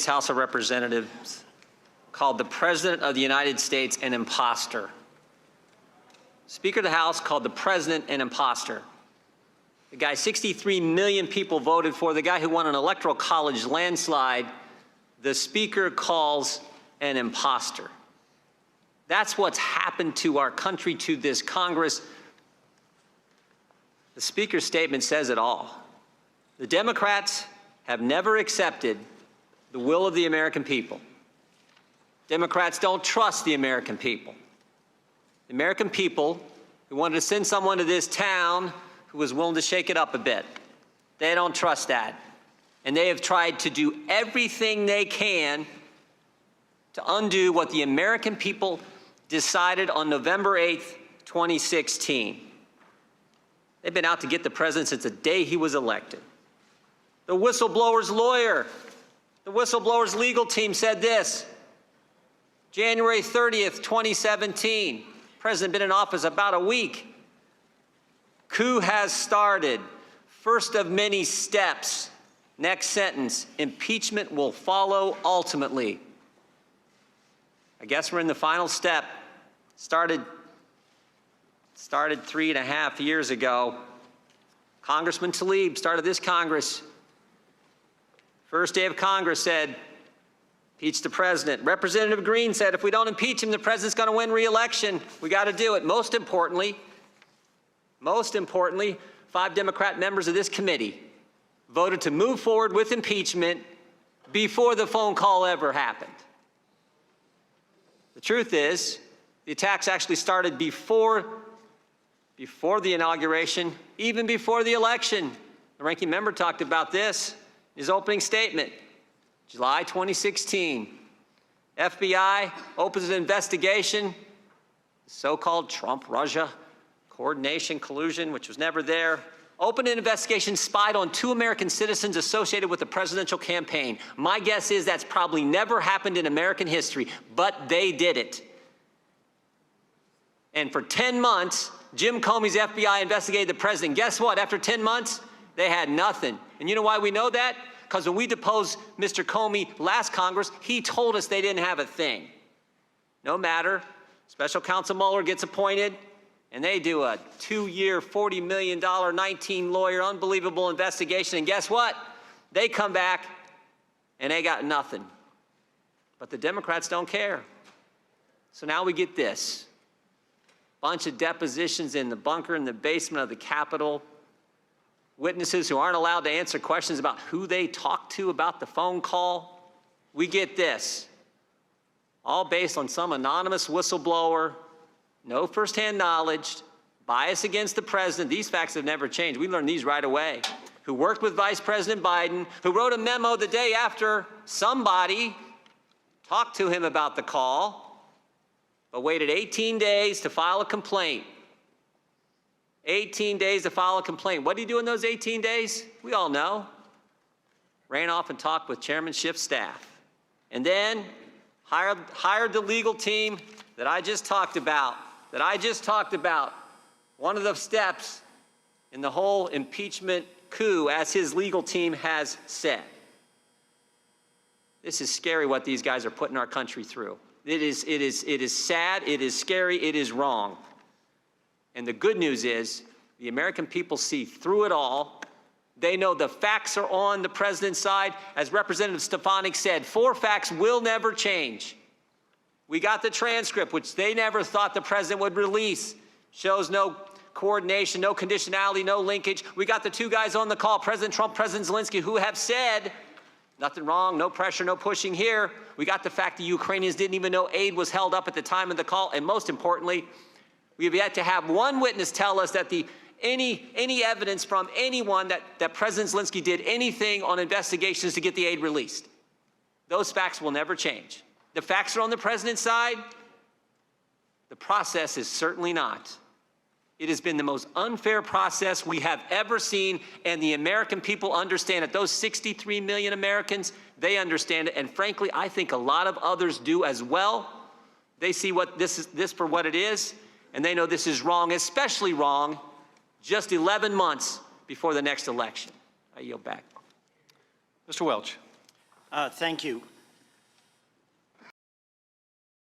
House of Representatives called the President of the United States an imposter. Speaker of the House called the President an imposter. The guy 63 million people voted for, the guy who won an electoral college landslide, the Speaker calls an imposter. That's what's happened to our country, to this Congress. The Speaker's statement says it all. The Democrats have never accepted the will of the American people. Democrats don't trust the American people. The American people who wanted to send someone to this town who was willing to shake it up a bit, they don't trust that. And they have tried to do everything they can to undo what the American people decided on November 8th, 2016. They've been out to get the president since the day he was elected. The whistleblower's lawyer, the whistleblower's legal team said this, January 30th, 2017. President been in office about a week. Coup has started. First of many steps. Next sentence, impeachment will follow ultimately. I guess we're in the final step. Started 3.5 years ago. Congressman Tlaib started this Congress. First day of Congress said, impeach the president. Representative Green said, if we don't impeach him, the president's going to win re-election. We got to do it. Most importantly, 5 Democrat members of this committee voted to move forward with impeachment before the phone call ever happened. The truth is, the attacks actually started before the inauguration, even before the election. The ranking member talked about this in his opening statement. July 2016, FBI opens an investigation, so-called Trump-Russia coordination, collusion, which was never there. Opened an investigation, spied on 2 American citizens associated with the presidential campaign. My guess is that's probably never happened in American history, but they did it. And for 10 months, Jim Comey's FBI investigated the president. Guess what? After 10 months, they had nothing. And you know why we know that? Because when we deposed Mr. Comey last Congress, he told us they didn't have a thing. No matter, Special Counsel Mueller gets appointed, and they do a 2-year, $40 million, 19-lawyer, unbelievable investigation. And guess what? They come back, and they got nothing. But the Democrats don't care. So now we get this. Bunch of depositions in the bunker in the basement of the Capitol. Witnesses who aren't allowed to answer questions about who they talked to about the phone call. We get this. All based on some anonymous whistleblower, no firsthand knowledge, bias against the president. These facts have never changed. We learned these right away. Who worked with Vice President Biden, who wrote a memo the day after somebody talked to him about the call, but waited 18 days to file a complaint. 18 days to file a complaint. What did he do in those 18 days? We all know. Ran off and talked with Chairman Schiff's staff. And then hired the legal team that I just talked about. One of the steps in the whole impeachment coup, as his legal team has said. This is scary what these guys are putting our country through. It is sad, it is scary, it is wrong. And the good news is the American people see through it all. They know the facts are on the president's side. As Representative Stefanik said, 4 facts will never change. We got the transcript, which they never thought the president would release. Shows no coordination, no conditionality, no linkage. We got the 2 guys on the call, President Trump, President Zelensky, who have said, nothing wrong, no pressure, no pushing here. We got the fact the Ukrainians didn't even know aid was held up at the time of the call. And most importantly, we have yet to have one witness tell us that any evidence from anyone that President Zelensky did anything on investigations to get the aid released. Those facts will never change. The facts are on the president's side. The process is certainly not. It has been the most unfair process we have ever seen, and the American people understand it. Those 63 million Americans, they understand it, and frankly, I think a lot of others do as well. They see what this for what it is, and they know this is wrong, especially wrong, just 11 months before the next election. I yield back. Mr. Welch. Thank you.